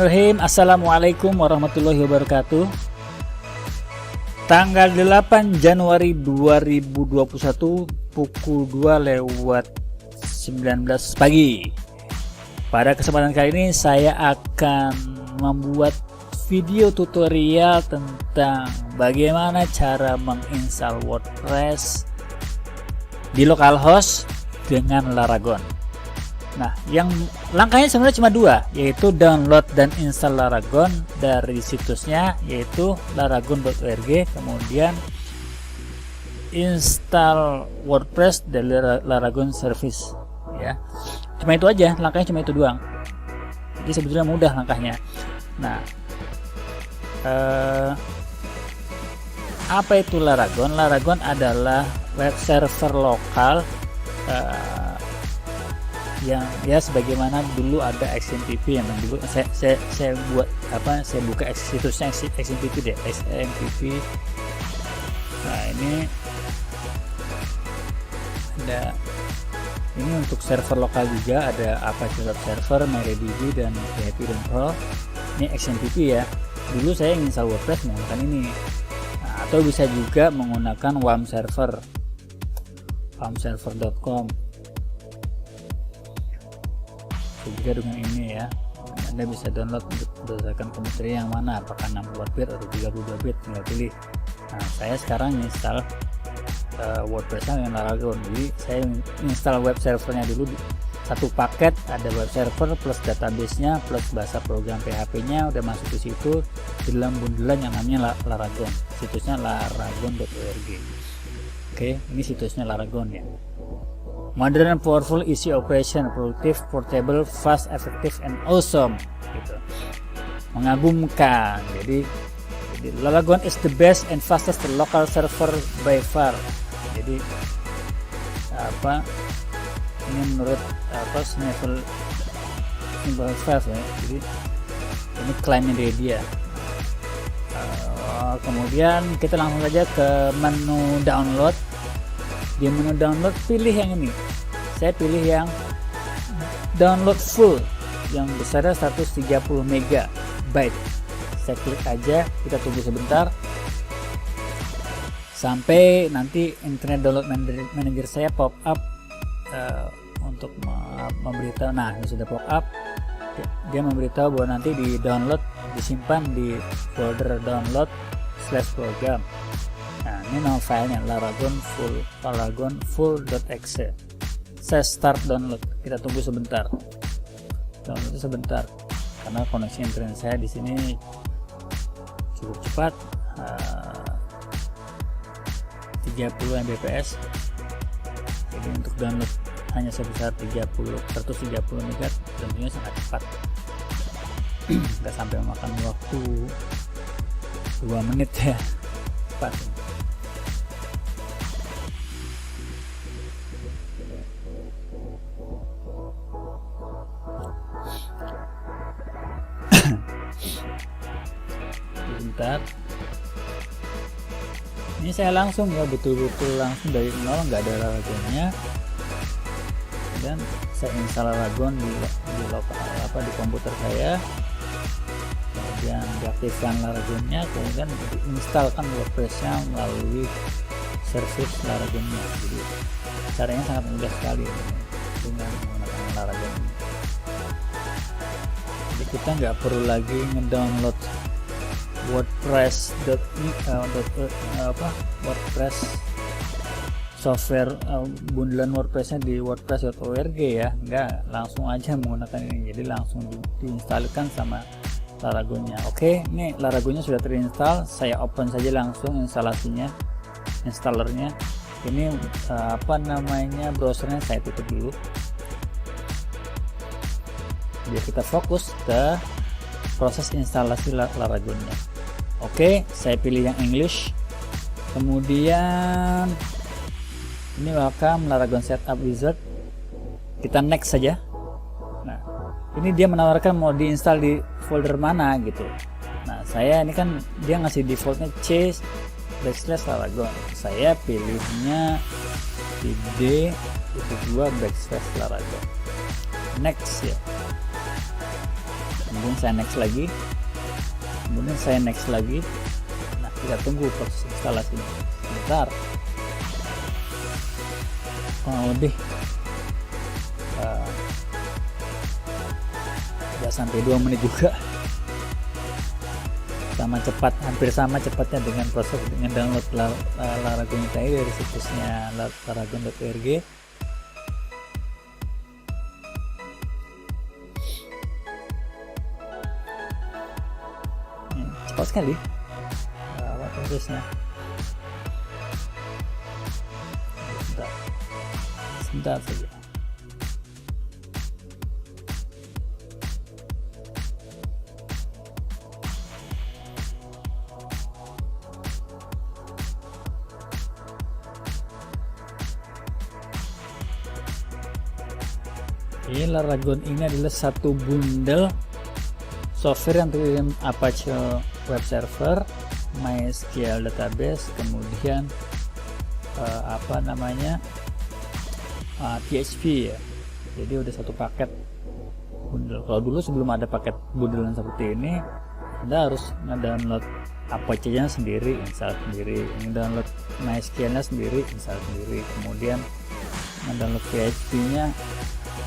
Bismillahirrahmanirrahim. Assalamualaikum warahmatullahi wabarakatuh. Tanggal 8 Januari 2021 pukul 2:19 pagi. Pada kesempatan kali ini saya akan membuat video tutorial tentang bagaimana cara menginstal WordPress di localhost dengan Laragon. Nah, yang langkahnya sebenarnya cuma dua, yaitu download dan install Laragon dari situsnya, yaitu laragon.org, kemudian install WordPress dari Laragon Service. Ya, cuma itu aja, langkahnya cuma itu doang. Jadi sebetulnya mudah langkahnya. Nah, apa itu Laragon? Laragon adalah web server lokal yang ya sebagaimana dulu ada XMPP yang dulu saya buat saya buka situsnya XMPP deh, XMPP. Nah, ini ada, ini untuk server lokal juga, ada Apache Web Server, MariaDB dan PHP dan Pro. Ini XMPP ya. Dulu saya install WordPress menggunakan ini. Nah, atau bisa juga menggunakan WAM server, wamserver.com. Juga dengan ini ya, Anda bisa download berdasarkan komputer yang mana, apakah 64 bit atau 32 bit, tinggal pilih. Nah, saya sekarang install WordPress-nya dengan Laragon. Jadi saya install web servernya dulu, satu paket, ada web server plus database-nya plus bahasa program PHP-nya udah masuk ke situ di dalam bundelan yang namanya Laragon. Situsnya laragon.org. Oke, ini situsnya Laragon ya. Modern, powerful, easy operation, productive, portable, fast, effective, and awesome. Gitu. Mengagumkan. Jadi Laragon is the best and fastest local server by far. Jadi ini menurut Snavel 5 ya. Jadi ini klaimnya dari dia. Kemudian kita langsung saja ke menu download. Di menu download pilih yang ini, saya pilih yang download full yang besarnya 130 MB. Saya klik aja, kita tunggu sebentar sampai nanti Internet Download Manager saya pop up untuk memberitahu. Nah, ini sudah pop up, dia memberitahu bahwa nanti di download disimpan di folder download /program. Nah, ini nama filenya laragon full.exe. Saya start download. Kita tunggu sebentar. Download sebentar karena koneksi internet saya di sini cukup cepat, 30 Mbps. Jadi untuk download hanya sebesar 130 MB, tentunya sangat cepat. Nggak sampai memakan waktu 2 menit ya. Cepat. Bentar, ini saya langsung ya, betul-betul langsung dari nol, nggak ada Laragonnya, dan saya install Laragon di lokal di komputer saya, kemudian diaktifkan Laragonnya, kemudian diinstalkan WordPress-nya melalui service Laragonnya. Jadi caranya sangat mudah sekali dengan menggunakan Laragon. Jadi kita nggak perlu lagi ngedownload WordPress software bundelan WordPress-nya di wordpress.org ya, enggak, langsung aja menggunakan ini. Jadi langsung diinstalkan sama Laragonnya. Oke, ini Laragonnya sudah terinstall, saya open saja langsung instalasinya, installernya. Ini browsernya saya tutup dulu biar kita fokus ke proses instalasi Laragonnya. Oke, saya pilih yang English. Kemudian ini welcome Laragon setup wizard. Kita next saja. Nah, ini dia menawarkan mau diinstal di folder mana gitu. Nah, saya ini kan dia ngasih defaultnya C/Laragon. Saya pilihnya D/Laragon. Next ya. kemudian saya next lagi, nah kita tunggu proses instalasinya sebentar, kurang lebih nggak sampai 2 menit juga, hampir sama cepatnya dengan proses dengan download Laragon tadi dari situsnya laragon.org. Cepat sekali prosesnya. Sebentar saja. Ini Laragon ini adalah satu bundle software yang terdiri dari Apache Web Server, MySQL database, kemudian PHP ya. Jadi udah satu paket bundle. Kalau dulu sebelum ada paket bundle seperti ini, Anda harus nge-download Apache-nya sendiri, install sendiri, nge-download MySQL-nya sendiri, install sendiri, kemudian nge-download PHP-nya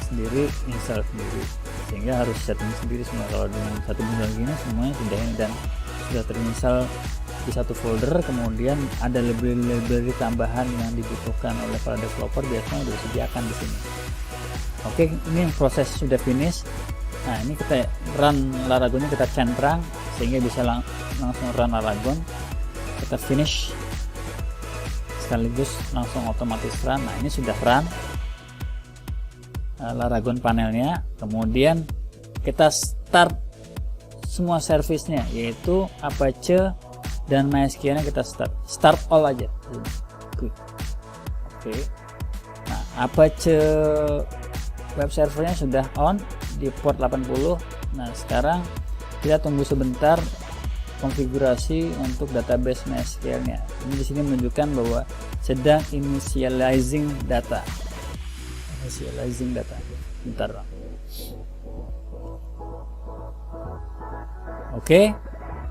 sendiri, install sendiri, sehingga harus setting sendiri semua. Kalau dengan satu bundle gini semuanya sudah ini dan sudah terinstall di satu folder, kemudian ada library tambahan yang dibutuhkan oleh para developer biasanya sudah disediakan di sini. Oke, ini proses sudah finish. Nah, ini kita run Laragonnya, kita centrang sehingga bisa langsung run Laragon. Kita finish sekaligus langsung otomatis run. Nah, ini sudah run Laragon panelnya, kemudian kita start semua servisnya, yaitu Apache dan MySQL-nya kita start all aja. Oke. Nah, Apache web servernya sudah on di port 80. Nah, sekarang kita tunggu sebentar konfigurasi untuk database MySQL-nya. Ini di sini menunjukkan bahwa sedang initializing data. Bentar. Oke.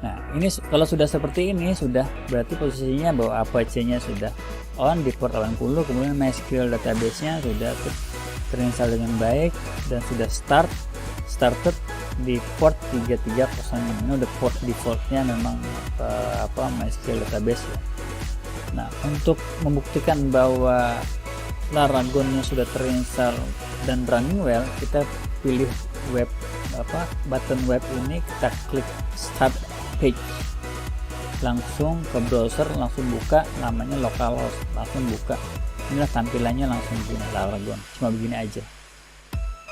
Nah, ini kalau sudah seperti ini, sudah berarti posisinya bahwa Apache-nya sudah on di port 80, kemudian MySQL database-nya sudah terinstall dengan baik dan sudah started di port 3306. Ini udah port defaultnya memang MySQL database ya. Nah, untuk membuktikan bahwa Laragonnya sudah terinstall dan running well, kita pilih button web ini, kita klik start page, langsung ke browser, langsung buka, namanya localhost, langsung buka. Inilah tampilannya langsung begini Laragon, cuma begini aja.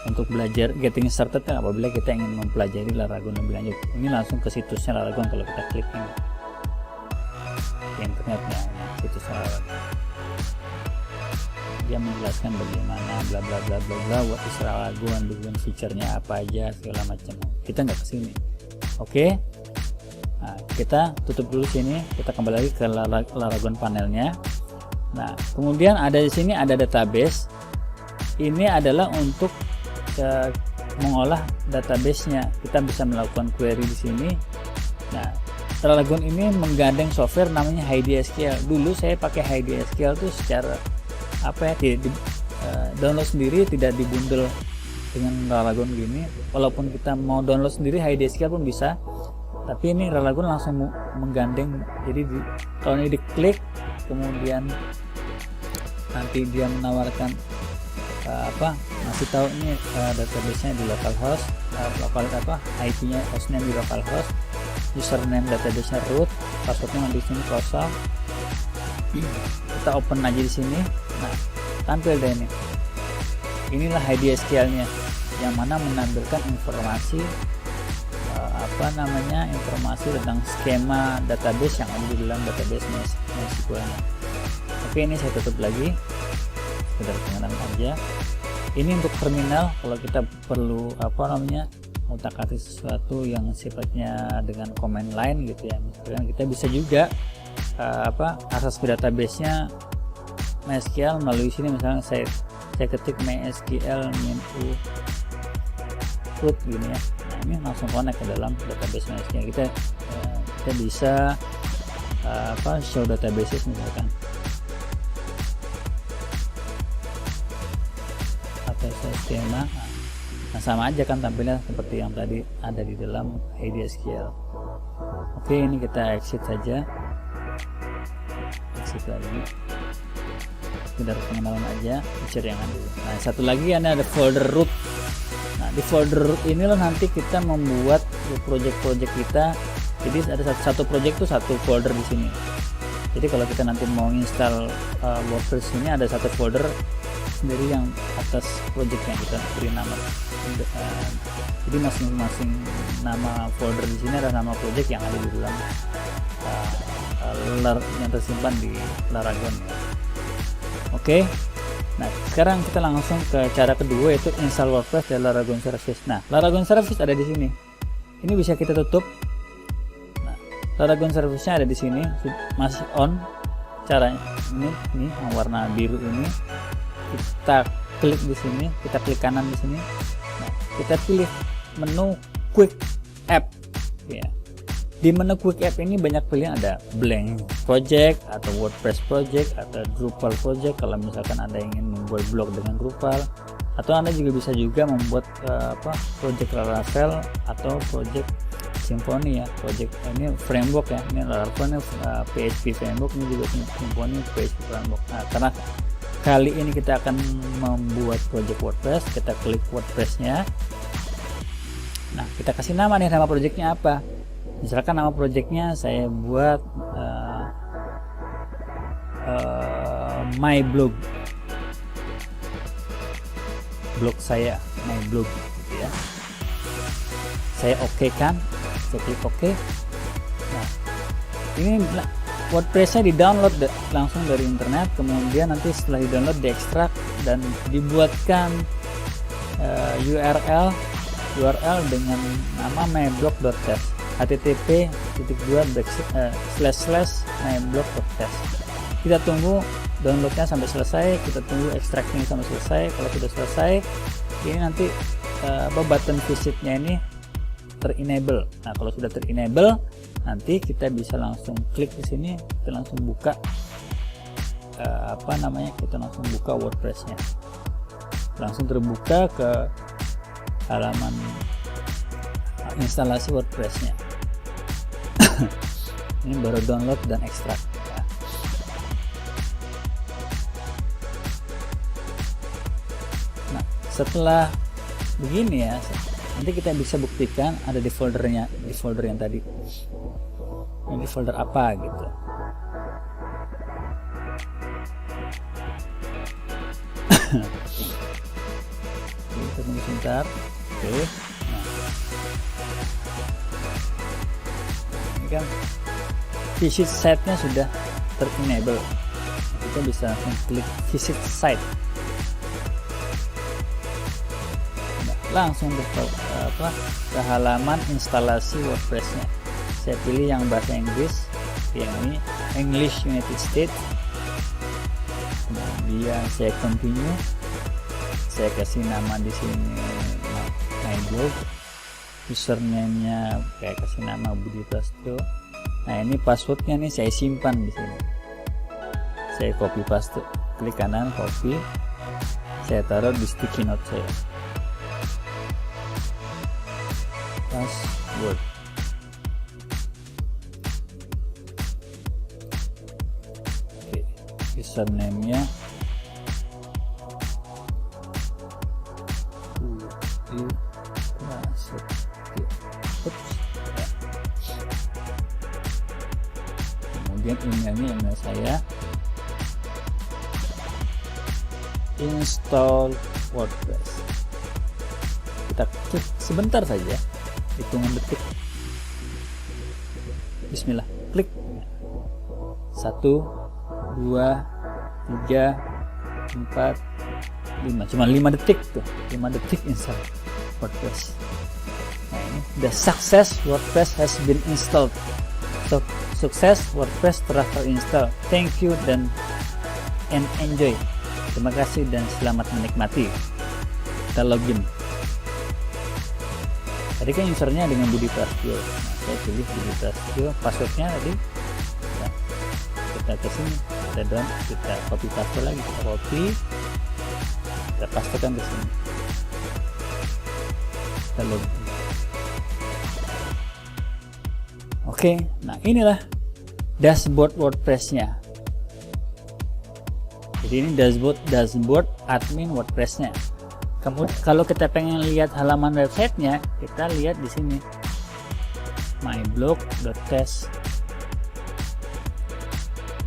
Untuk belajar getting started kan apabila kita ingin mempelajari Laragon lebih lanjut, ini langsung ke situsnya Laragon. Kalau kita klik ini internetnya, situsnya Laragon, dia menjelaskan bagaimana bla bla bla bla bla, what is Laragon, dengan fiturnya apa aja segala macam. Kita nggak kesini. Oke. Nah, kita tutup dulu sini, kita kembali lagi ke Laragon panelnya. Nah, kemudian ada di sini ada database. Ini adalah untuk mengolah database-nya. Kita bisa melakukan query di sini. Nah, Laragon ini menggandeng software namanya HiDSQL. Dulu saya pakai HiDSQL tuh secara download sendiri, tidak dibundel dengan Laragon gini. Walaupun kita mau download sendiri HiDSQL pun bisa, tapi ini Laragon langsung menggandeng. Jadi kalau ini diklik, kemudian nanti dia menawarkan masih tahu ini database-nya di localhost, IP-nya hostnya di localhost, username database-nya root, passwordnya di sini kosong. Kita open aja di sini. Nah, tampil deh ini. Inilah HiDSQL-nya yang mana menampilkan informasi informasi tentang skema database yang ada di dalam database MySQL-nya. Oke, ini saya tutup lagi. Sekedar pengenalan aja. Ini untuk terminal kalau kita perlu mengutak-atik sesuatu yang sifatnya dengan command line gitu ya. Misalkan kita bisa juga akses ke database-nya MySQL melalui sini. Misalnya saya ketik MySQL root gini ya. Nah, ini langsung connect ke dalam database MySQL kita. Kita bisa show databases misalkan, atau skema. Nah, sama aja kan tampilnya seperti yang tadi ada di dalam IDSQL. Oke, ini kita exit saja, exit lagi, sekedar pengenalan aja feature yang ada. Nah, satu lagi ada folder root. Nah, di folder root inilah nanti kita membuat project-project kita. Jadi ada satu project itu satu folder di sini. Jadi kalau kita nanti mau install WordPress ini, ada satu folder sendiri yang atas project yang kita beri nama. Jadi masing-masing nama folder di sini ada nama project yang ada di dalam yang tersimpan di Laragon ya. Oke. Nah, sekarang kita langsung ke cara kedua, yaitu install WordPress dari Laragon Service. Nah, Laragon Service ada di sini. Ini bisa kita tutup. Nah, Laragon Service-nya ada di sini, masih on. Caranya ini yang warna biru ini. Kita klik di sini, kita klik kanan di sini. Nah, kita pilih menu Quick App ya. Di menu Quick App ini banyak pilihan, ada blank project atau WordPress project atau Drupal project kalau misalkan Anda ingin membuat blog dengan Drupal, atau Anda juga bisa membuat project Laravel atau project Symfony ya. Project ini framework ya, ini Laravel PHP framework, ini juga Symfony PHP framework. Nah, karena kali ini kita akan membuat project WordPress, kita klik WordPress-nya. Nah, kita kasih nama nih, nama projectnya apa. Misalkan nama projectnya saya buat my blog saya, my blog gitu ya. Saya oke kan, saya klik oke. Nah, ini WordPress-nya di-download langsung dari internet, kemudian nanti setelah di-download diekstrak dan dibuatkan URL dengan nama myblog.test, http://myblog.test. Kita tunggu downloadnya sampai selesai, kita tunggu ekstraknya sampai selesai. Kalau sudah selesai, ini nanti button visitnya ini ter-enable. Nah, kalau sudah ter-enable, nanti kita bisa langsung klik di sini, kita langsung buka kita langsung buka WordPress-nya. Langsung terbuka ke halaman instalasi WordPress-nya. Ini baru download dan ekstrak. Nah, setelah begini ya, nanti kita bisa buktikan ada di folder yang tadi. Ini di folder apa gitu. Kita tunggu sebentar. Oke. Nah, ini kan visit site-nya sudah ter-enable. Kita bisa klik visit site. Langsung ke halaman instalasi WordPress-nya. Saya pilih yang bahasa Inggris, yang ini English United States. Kemudian saya continue. Saya kasih nama di sini my blog. Username-nya saya kasih nama Budi Prasetyo. Nah, ini passwordnya nih saya simpan di sini. Saya copy paste, klik kanan copy. Saya taruh di sticky note saya. Password. Oke, username-nya kemudian emailnya email saya. Install WordPress. Kita klik sebentar saja, hitungan detik. Bismillah, klik 1, 2, 3, 4, 5, cuma 5 detik tuh, 5 detik install WordPress. Nah, ini the success WordPress has been installed. So, sukses WordPress telah terinstall. Thank you and enjoy. Terima kasih dan selamat menikmati. Kita login. Tadi kan usernya dengan Budi Prasetyo. Nah, saya pilih Budi Prasetyo, passwordnya tadi. Nah, kita ke sini, kita copy paste lagi, kita copy, kita pastekan ke sini. Kita login. Oke, nah inilah dashboard WordPress-nya. Jadi ini dashboard admin WordPress-nya. Kemudian kalau kita pengen lihat halaman websitenya, kita lihat di sini myblog.test.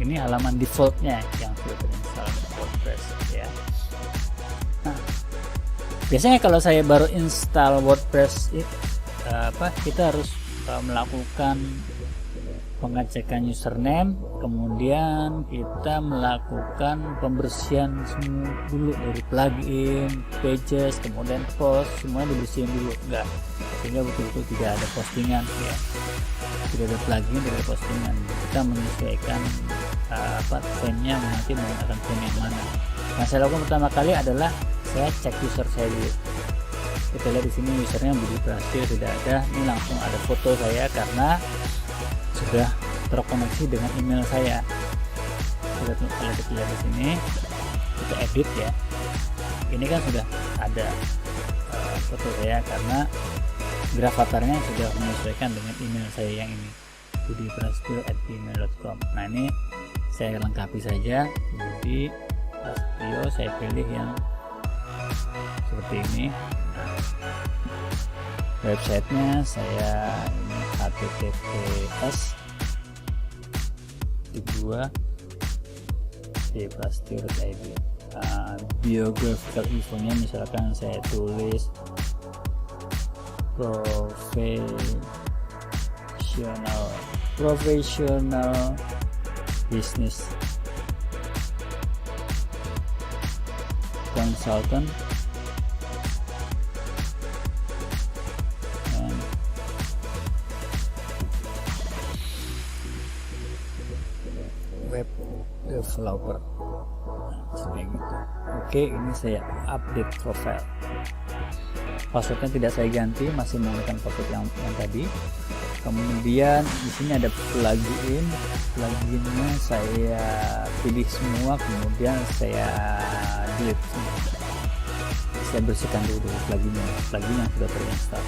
Ini halaman defaultnya yang sudah terinstall WordPress ya. Nah, biasanya kalau saya baru install WordPress kita harus melakukan pengecekan username, kemudian kita melakukan pembersihan semua dulu dari plugin, pages, kemudian post, semua dibersihin dulu, enggak, sehingga betul-betul tidak ada postingan ya, tidak ada plugin, tidak ada postingan. Kita menyesuaikan theme-nya nanti menggunakan theme yang mana. Nah, saya lakukan pertama kali adalah saya cek user saya dulu. Kita lihat di sini usernya Budi Prasetyo tidak ada. Ini langsung ada foto saya karena sudah terkoneksi dengan email saya. Kalau kita lihat di sini, kita edit ya. Ini kan sudah ada foto saya karena gravatarnya sudah menyesuaikan dengan email saya yang ini, budiprasetyo@gmail.com. Nah, ini saya lengkapi saja. Budi Prasetyo, saya pilih yang seperti ini. Websitenya saya ini https://budiprasetyo.id. Biographical infonya misalkan saya tulis professional business consultant and web developer. Seperti gitu. Oke, ini saya update profile. Passwordnya tidak saya ganti, masih menggunakan password yang tadi. Kemudian di sini ada pluginnya saya pilih semua, kemudian saya delete semua. Saya bersihkan dulu plugin yang sudah terinstall.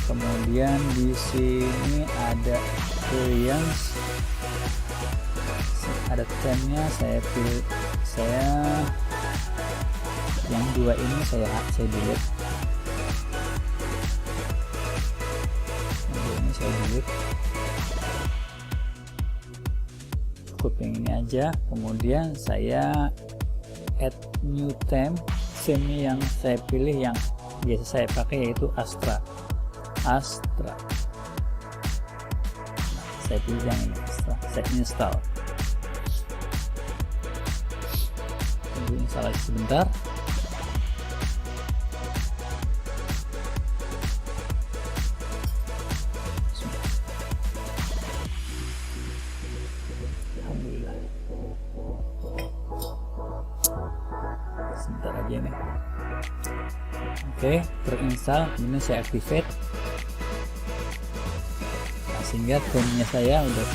Kemudian di sini ada experience, ada theme-nya, saya pilih, yang dua ini saya delete. Saya delete, cukup yang ini aja. Kemudian saya add new theme yang saya pilih, yang biasa saya pakai yaitu Astra. Nah, saya pilih yang ini, Astra. Saya install. Tunggu instalasi sebentar. Sebentar aja nih. Oke, terinstall. Kemudian saya activate. Nah, sehingga theme-nya saya udah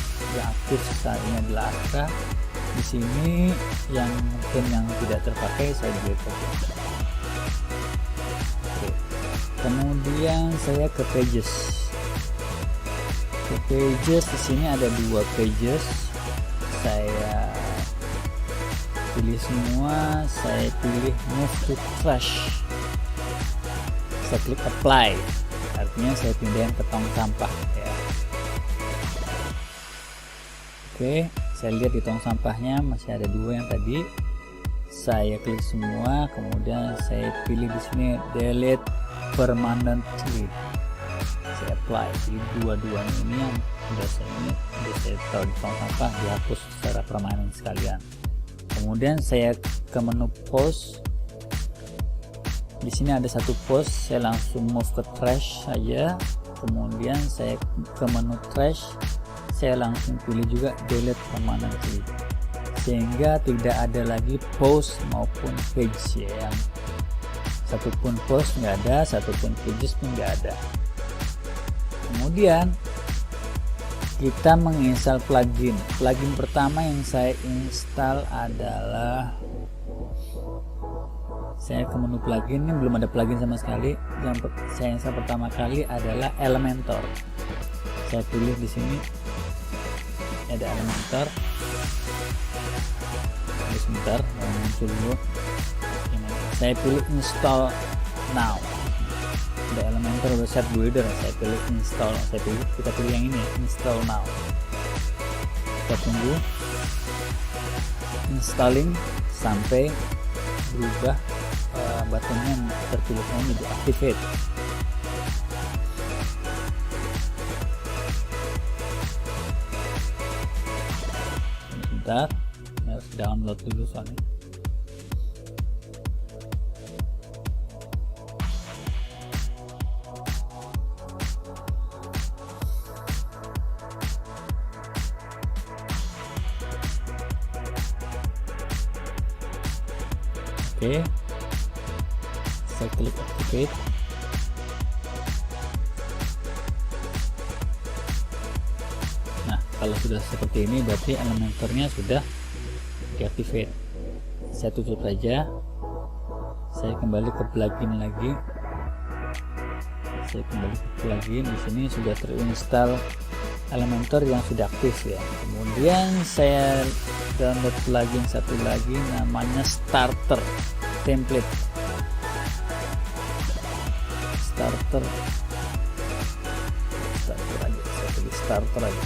aktif. Saat ini adalah Astra. Di sini yang theme yang tidak terpakai saya delete. Oke. Kemudian saya ke pages. Di sini ada dua pages. Saya pilih semua, saya pilih move to trash. Saya klik apply, artinya saya pindahin ke tong sampah ya. Oke, saya lihat di tong sampahnya masih ada dua yang tadi. Saya klik semua, kemudian saya pilih di sini delete permanently. Saya apply. Jadi dua-duanya ini yang sudah saya taruh di tong sampah dihapus secara permanen sekalian. Kemudian saya ke menu post. Di sini ada satu post, saya langsung move ke trash saja. Kemudian saya ke menu trash, saya langsung pilih juga delete permanently, sehingga tidak ada lagi post maupun page ya. Yang satupun post nggak ada, satupun pages pun nggak ada. kemudian kita menginstal plugin. Plugin pertama yang saya install adalah, saya ke menu plugin, ini belum ada plugin sama sekali. Yang saya install pertama kali adalah Elementor. Saya pilih di sini ada Elementor. Sebentar, muncul dulu. Saya pilih install now. Ada Elementor website builder, saya pilih install. Kita pilih yang ini, install now. Kita tunggu installing sampai berubah buttonnya tertulisnya menjadi activate. Sebentar, harus download dulu soalnya. Oke, saya klik activate. Nah, kalau sudah seperti ini berarti Elementornya sudah diactivate. Saya tutup saja. Saya kembali ke plugin lagi. Saya kembali ke plugin. Di sini sudah terinstall Elementor yang sudah aktif ya. Kemudian saya download plugin satu lagi namanya Starter Template. Starter aja, saya pilih Starter aja.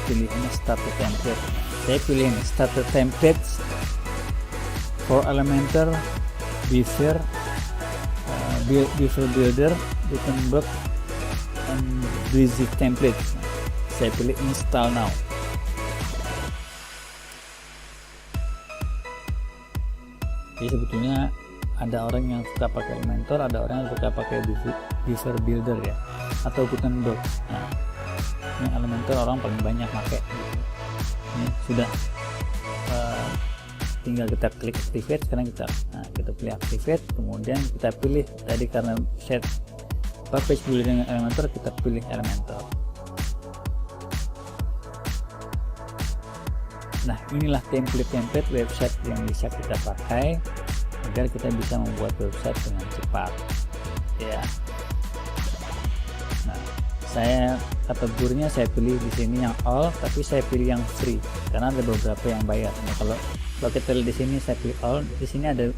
Pilihnya Starter Template. Saya pilih ini Starter Template for Elementor, Beaver, Beaver Builder, Gutenberg, and Breezy Template. Saya pilih install now. Jadi sebetulnya ada orang yang suka pakai Elementor, ada orang yang suka pakai Beaver Builder ya, atau Gutenberg. Nah, ini Elementor orang paling banyak pakai. Ini sudah tinggal kita klik activate. Sekarang kita pilih activate, kemudian kita pilih tadi karena set page builder dengan Elementor, kita pilih Elementor. Nah, inilah template website yang bisa kita pakai agar kita bisa membuat website dengan cepat ya. Nah, saya kategorinya saya pilih di sini yang all, tapi saya pilih yang free karena ada beberapa yang bayar. Nah, kalau kita lihat di sini saya pilih all, di sini ada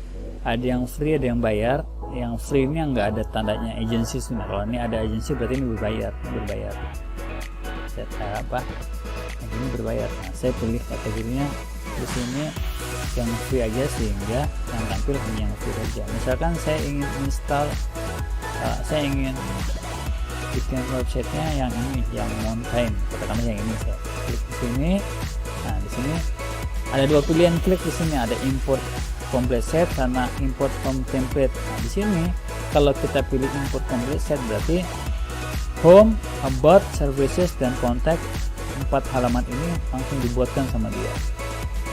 yang free, ada yang bayar. Yang free ini nggak ada tandanya agency. Nah, kalau ini ada agency berarti ini berbayar. Saya ini berbayar. Nah, saya pilih kategorinya di sini yang free aja sehingga yang tampil hanya yang free aja. Misalkan saya ingin install, saya ingin bikin websitenya yang ini, yang mountain, katakanlah yang ini. Saya klik di sini. Nah, di sini ada dua pilihan klik di sini, ada import complete set sama import from template. Nah, di sini kalau kita pilih import complete set berarti home, about, services, dan contact, 4 halaman ini langsung dibuatkan sama dia.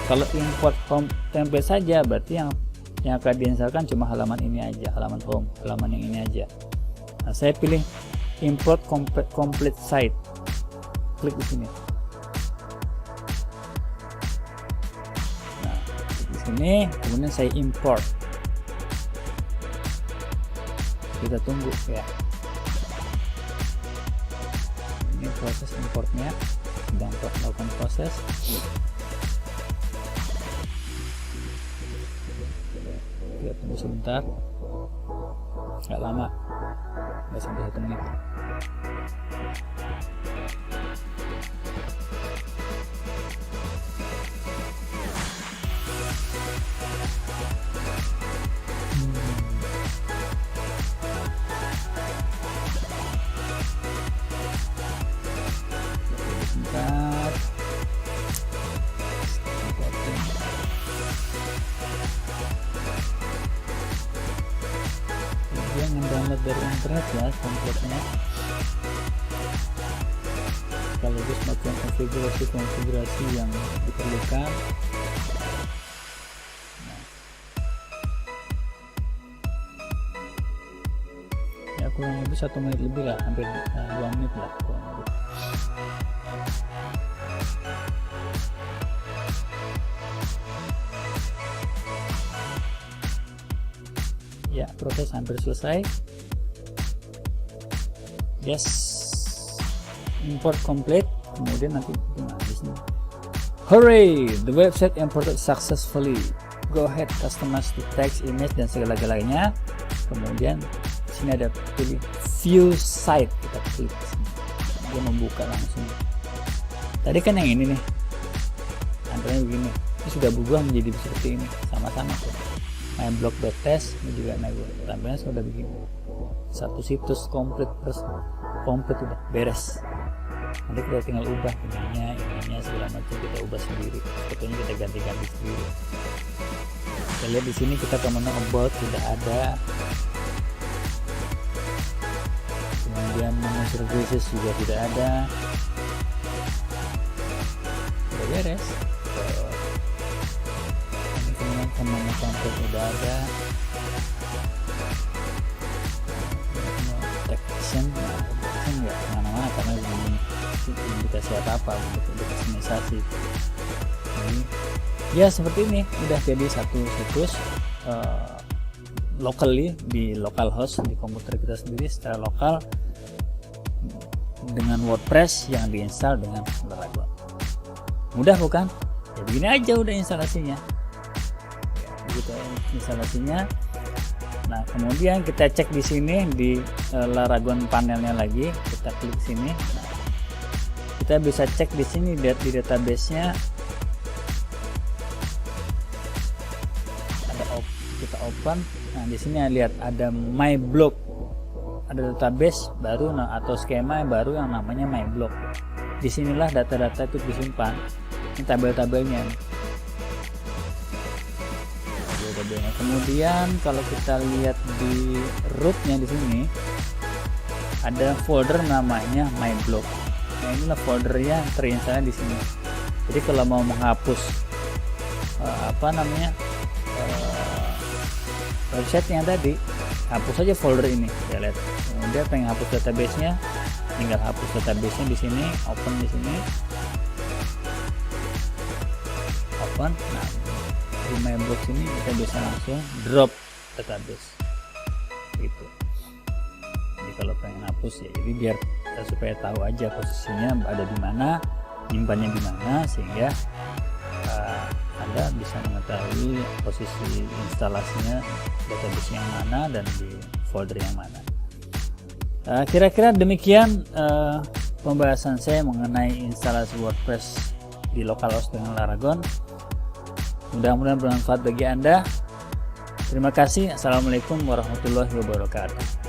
Kalau import home template saja berarti yang akan diinstalkan cuma halaman ini aja, halaman home, halaman yang ini aja. Nah, saya pilih import complete site, klik di sini. Nah, di sini kemudian saya import. Kita tunggu ya. Ini proses importnya sedang melakukan proses. Kita tunggu sebentar, nggak lama, nggak sampai 1 menit. Sebentar. Jangan download dari internet ya template-nya. Sekaligus melakukan konfigurasi yang diperlukan. Nah, ya, aku kurang lebih 1 menit lebih lah, hampir 2 menit lah kurang lebih. Ya, proses hampir selesai. Yes, import complete. Kemudian nanti di sini, hooray, the website imported successfully. Go ahead, customize the text, image, dan segala-galanya. Kemudian di sini ada pilih view site, kita klik sini. Dia membuka langsung. Tadi kan yang ini nih, tampilannya begini. Ini sudah berubah menjadi seperti ini, sama-sama tuh. myblog.test ini juga tampilannya sudah begini. Satu situs komplit udah beres. Nanti kita tinggal ubah ininya segala macam, kita ubah sendiri, fotonya kita ganti-ganti sendiri. Kita lihat di sini, kita ke menu about sudah ada, kemudian menu services juga tidak ada, udah beres. Ini kemudian ke menu content udah ada, action nggak kemana-mana karena belum dikasih apa untuk customisasi. Ya seperti ini, udah jadi satu situs locally di localhost di komputer kita sendiri secara lokal dengan WordPress yang diinstal dengan Laragon. Mudah bukan? Ya begini aja udah instalasinya. Ya, begitu instalasinya. Nah, kemudian kita cek di sini di Laragon panelnya lagi, kita klik sini. Nah, kita bisa cek di sini di database-nya. Kita open. Nah, di sini lihat ada my blog. Ada database baru atau skema yang baru yang namanya my blog. Disinilah data-data itu disimpan. Ini tabel-tabelnya. Kemudian kalau kita lihat di rootnya di sini ada folder namanya my blog. Nah, inilah foldernya terinstall di sini. Jadi kalau mau menghapus website yang tadi, hapus aja folder ini. Ya lihat. Kemudian pengen hapus database-nya, tinggal hapus database-nya di sini, open di sini. Open. Nah, di my blog ini kita bisa langsung drop database gitu. Jadi kalau pengen hapus ya, jadi biar kita supaya tahu aja posisinya ada di mana, nyimpannya di mana, sehingga Anda bisa mengetahui posisi instalasinya, database yang mana dan di folder yang mana. Kira-kira demikian pembahasan saya mengenai instalasi WordPress di localhost dengan Laragon. Mudah-mudahan bermanfaat bagi Anda. Terima kasih. Assalamualaikum warahmatullahi wabarakatuh.